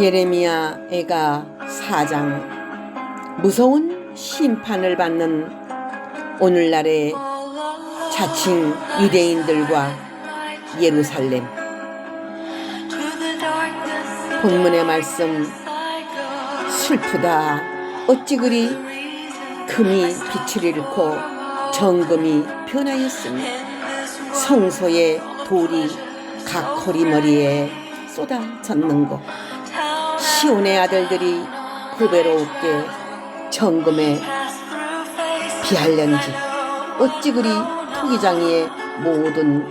예레미야 애가 4장. 무서운 심판을 받는 오늘날의 자칭 유대인들과 예루살렘. 본문의 말씀. 슬프다. 어찌 그리 금이 빛을 잃고 정금이 변하였으며 성소의 돌이 각 거리머리에 쏟아졌는고 시온의 아들들이 보배롭게 정금에 비할련지 어찌 그리 토기장이의 모든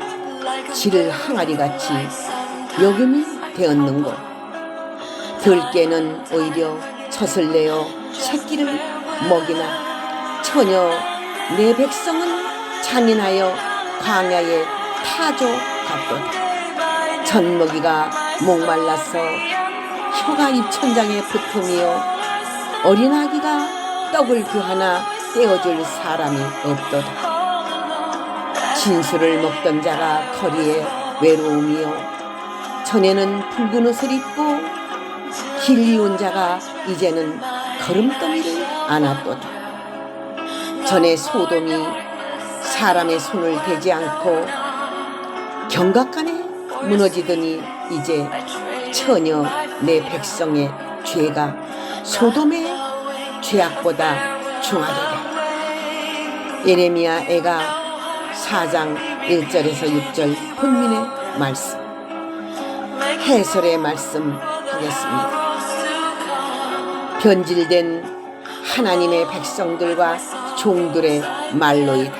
질 항아리같이 여금이 되었는고 들깨는 오히려 젖을 내어 새끼를 먹이나 처녀 내 백성은 잔인하여 광야에 타조 같도다. 젖먹이가 목말라서 혀가 입천장에 붙으며 어린아기가 떡을 그 하나 떼어줄 사람이 없도다. 진수를 먹던 자가 거리에 외로움이요 전에는 붉은 옷을 입고 길 이은 자가 이제는 걸음더미를 안았도다. 전에 소돔이 사람의 손을 대지 않고 경각간에 무너지더니 이제 처녀 내 백성의 죄가 소돔의 죄악보다 중하도다. 예레미야 애가 4장 1절에서 6절 본문의 말씀. 해설의 말씀 하겠습니다. 변질된 하나님의 백성들과 종들의 말로이다.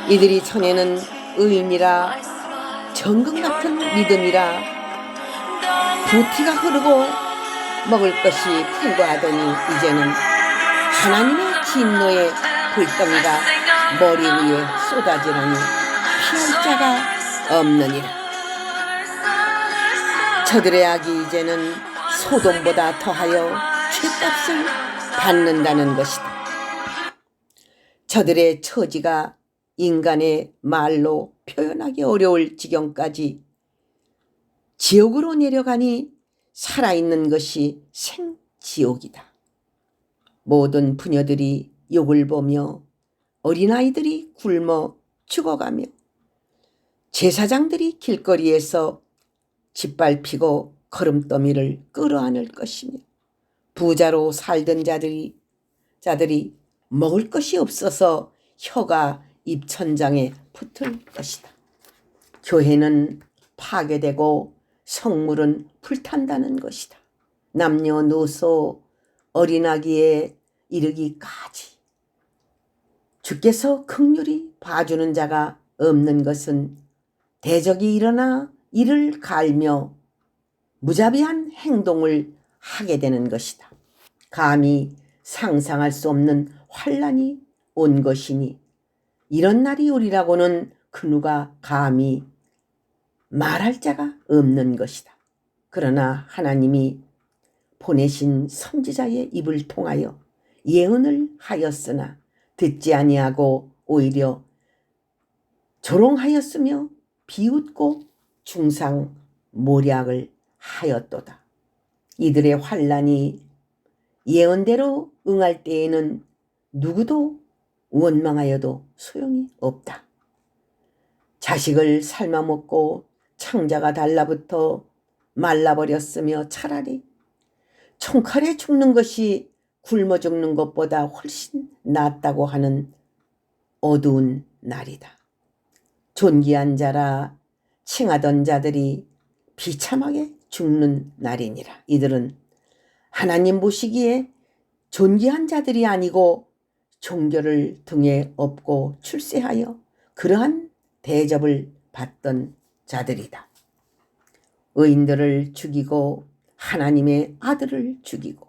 이들이 전에는 의인이라 정금 같은 믿음이라 부티가 흐르고 먹을 것이 풍부하더니 이제는 하나님의 진노의 불덩이가 머리 위에 쏟아지라니 피할 자가 없느니라. 저들의 악이 이제는 소돔보다 더하여 죄값을 받는다는 것이다. 저들의 처지가 인간의 말로 표현하기 어려울 지경까지 지옥으로 내려가니 살아있는 것이 생지옥이다. 모든 부녀들이 욕을 보며 어린아이들이 굶어 죽어가며 제사장들이 길거리에서 짓밟히고 걸음더미를 끌어안을 것이며 부자로 살던 자들이 먹을 것이 없어서 혀가 입천장에 붙을 것이다. 교회는 파괴되고 성물은 불탄다는 것이다. 남녀노소 어린아기에 이르기까지 주께서 긍휼히 봐주는 자가 없는 것은 대적이 일어나 이를 갈며 무자비한 행동을 하게 되는 것이다. 감히 상상할 수 없는 환난이 온 것이니 이런 날이 오리라고는 그 누가 감히 말할 자가 없는 것이다. 그러나 하나님이 보내신 선지자의 입을 통하여 예언을 하였으나 듣지 아니하고 오히려 조롱하였으며 비웃고 중상모략을 하였도다. 이들의 환난이 예언대로 응할 때에는 누구도 원망하여도 소용이 없다. 자식을 삶아먹고 창자가 달라붙어 말라버렸으며 차라리 총칼에 죽는 것이 굶어 죽는 것보다 훨씬 낫다고 하는 어두운 날이다. 존귀한 자라 칭하던 자들이 비참하게 죽는 날이니라. 이들은 하나님 보시기에 존귀한 자들이 아니고 종교를 등에 업고 출세하여 그러한 대접을 받던 자들이다. 의인들을 죽이고 하나님의 아들을 죽이고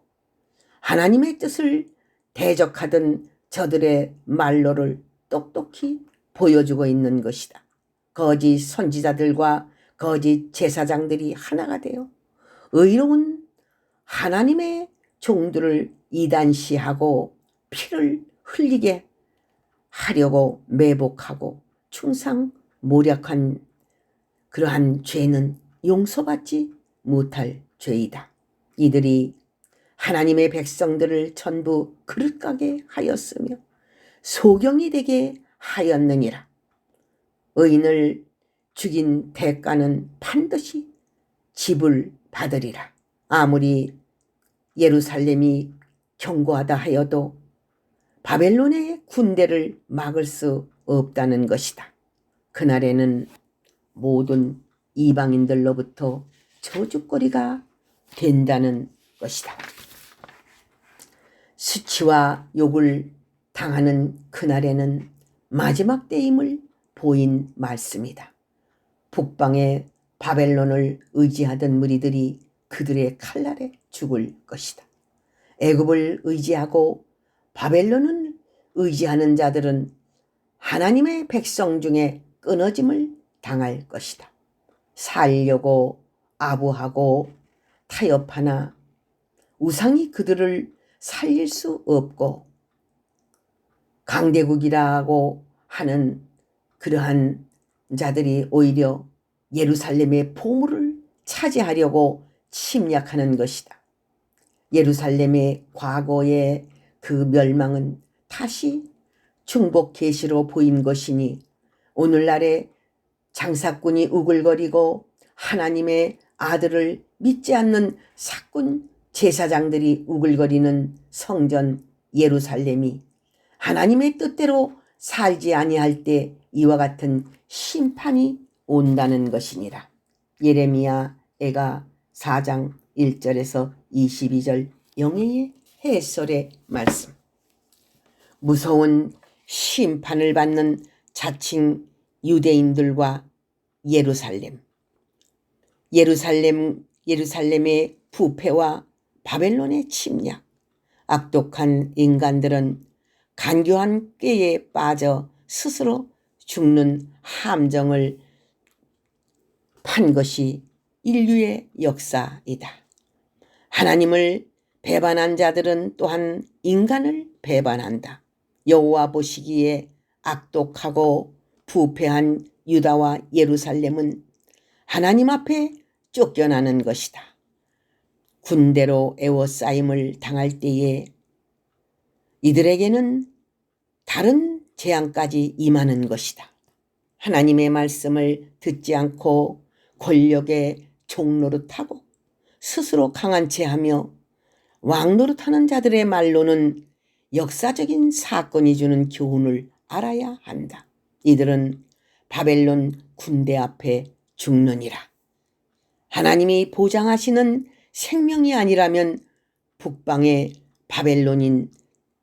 하나님의 뜻을 대적하던 저들의 말로를 똑똑히 보여주고 있는 것이다. 거짓 선지자들과 거짓 제사장들이 하나가 되어 의로운 하나님의 종들을 이단시하고 피를 흘리게 하려고 매복하고 충상모략한 그러한 죄는 용서받지 못할 죄이다. 이들이 하나님의 백성들을 전부 그릇가게 하였으며 소경이 되게 하였느니라. 의인을 죽인 대가는 반드시 지불받으리라. 아무리 예루살렘이 견고하다 하여도 바벨론의 군대를 막을 수 없다는 것이다. 그날에는 모든 이방인들로부터 저주거리가 된다는 것이다. 수치와 욕을 당하는 그날에는 마지막 때임을 보인 말씀이다. 북방의 바벨론을 의지하던 무리들이 그들의 칼날에 죽을 것이다. 애굽을 의지하고 바벨론을 의지하는 자들은 하나님의 백성 중에 끊어짐을 당할 것이다. 살려고 아부하고 타협하나 우상이 그들을 살릴 수 없고 강대국이라고 하는 그러한 자들이 오히려 예루살렘의 보물을 차지하려고 침략하는 것이다. 예루살렘의 과거의 그 멸망은 다시 중복 계시로 보인 것이니 오늘날의 장사꾼이 우글거리고 하나님의 아들을 믿지 않는 사꾼 제사장들이 우글거리는 성전 예루살렘이 하나님의 뜻대로 살지 아니할 때 이와 같은 심판이 온다는 것이니라. 예레미야가 4장 1절에서 22절 영예의 해설의 말씀. 무서운 심판을 받는 자칭 유대인들과 예루살렘의 부패와 바벨론의 침략. 악독한 인간들은 간교한 꾀에 빠져 스스로 죽는 함정을 판 것이 인류의 역사이다. 하나님을 배반한 자들은 또한 인간을 배반한다. 여호와 보시기에 악독하고 부패한 유다와 예루살렘은 하나님 앞에 쫓겨나는 것이다. 군대로 애워싸임을 당할 때에 이들에게는 다른 재앙까지 임하는 것이다. 하나님의 말씀을 듣지 않고 권력의 종노릇하고 스스로 강한 체하며 왕노릇하는 자들의 말로는 역사적인 사건이 주는 교훈을 알아야 한다. 이들은 바벨론 군대 앞에 죽느니라. 하나님이 보장하시는 생명이 아니라면 북방의 바벨론인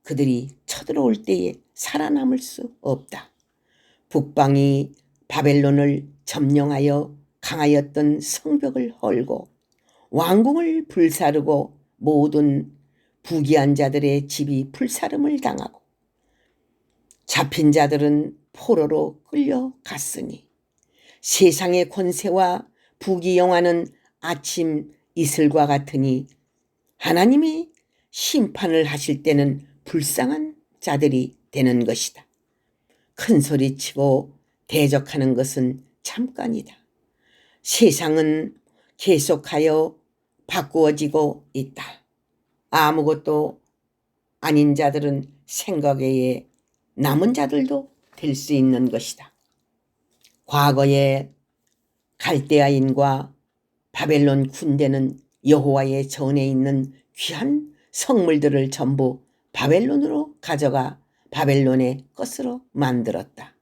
그들이 쳐들어올 때에 살아남을 수 없다. 북방이 바벨론을 점령하여 강하였던 성벽을 헐고 왕궁을 불사르고 모든 부귀한 자들의 집이 불사름을 당하고 잡힌 자들은 포로로 끌려갔으니 세상의 권세와 부귀영화는 아침 이슬과 같으니 하나님이 심판을 하실 때는 불쌍한 자들이 되는 것이다. 큰 소리치고 대적하는 것은 잠깐이다. 세상은 계속하여 바꾸어지고 있다. 아무것도 아닌 자들은 생각외에 남은 자들도 될 수 있는 것이다. 과거의 갈대아인과 바벨론 군대는 여호와의 전에 있는 귀한 성물들을 전부 바벨론으로 가져가 바벨론의 것으로 만들었다.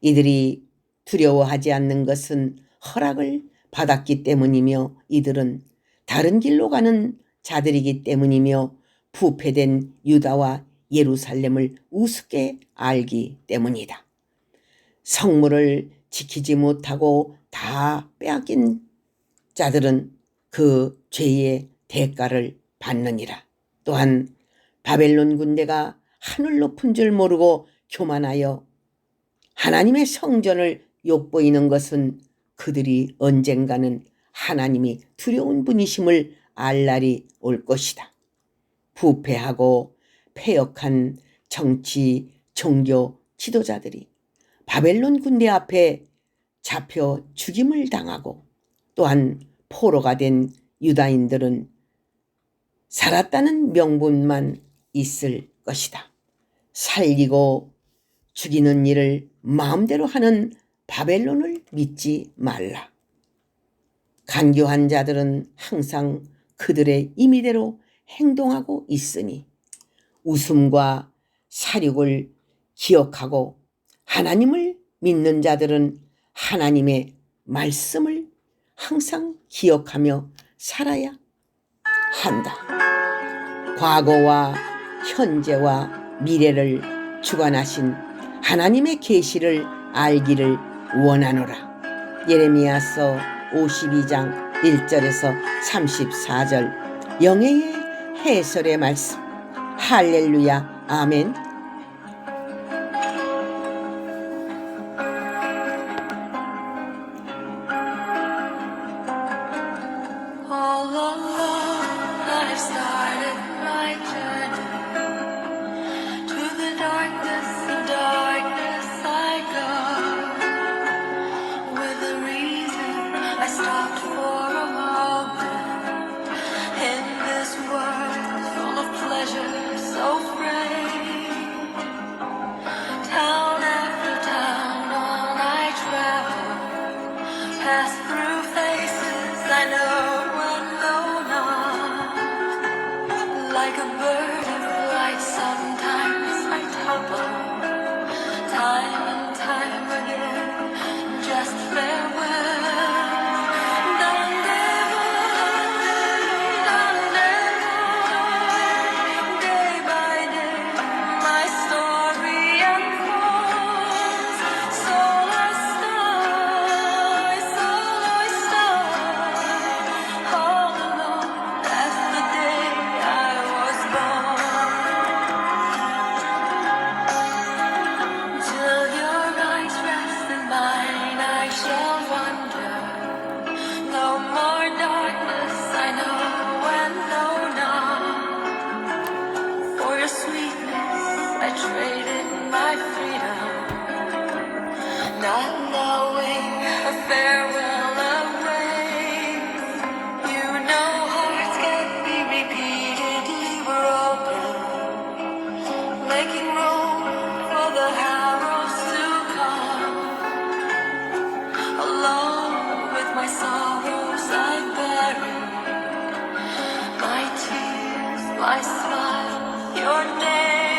이들이 두려워하지 않는 것은 허락을 받았기 때문이며 이들은 다른 길로 가는 자들이기 때문이며 부패된 유다와 예루살렘을 우습게 알기 때문이다. 성물을 지키지 못하고 다 빼앗긴 자들은 그 죄의 대가를 받느니라. 또한 바벨론 군대가 하늘 높은 줄 모르고 교만하여 하나님의 성전을 욕보이는 것은 그들이 언젠가는 하나님이 두려운 분이심을 알 날이 올 것이다. 부패하고 패역한 정치, 종교 지도자들이 바벨론 군대 앞에 잡혀 죽임을 당하고 또한 포로가 된 유다인들은 살았다는 명분만 있을 것이다. 살리고 죽이는 일을 마음대로 하는 바벨론을 믿지 말라. 간교한 자들은 항상 그들의 임의대로 행동하고 있으니 웃음과 사륙을 기억하고 하나님을 믿는 자들은 하나님의 말씀을 항상 기억하며 살아야 한다. 과거와 현재와 미래를 주관하신 하나님의 계시를 알기를 원하노라. 예레미야서 52장 1절에서 34절 영예의 해설의 말씀. 할렐루야. 아멘. All alone I've started my journey. To the darkness of darkness I go. With a reason I stopped for a moment. In this world full of pleasure so free. Town after town on I travel. Pass through faces I know and know not. Like a bird of light, sometimes I topple. Time and time again, just farewell. Day by day, my story unfolds. Soul I start, all alone as the day I was born. Till your eyes rest in mine, I shall wander. No more darkness, I know and know not. For your sweetness, I traded my freedom, not knowing a farewell awaits. You know hearts can be repeatedly broken, making room for the arrows to come. Alone with my sorrows I bury, my tears, my smile, your name.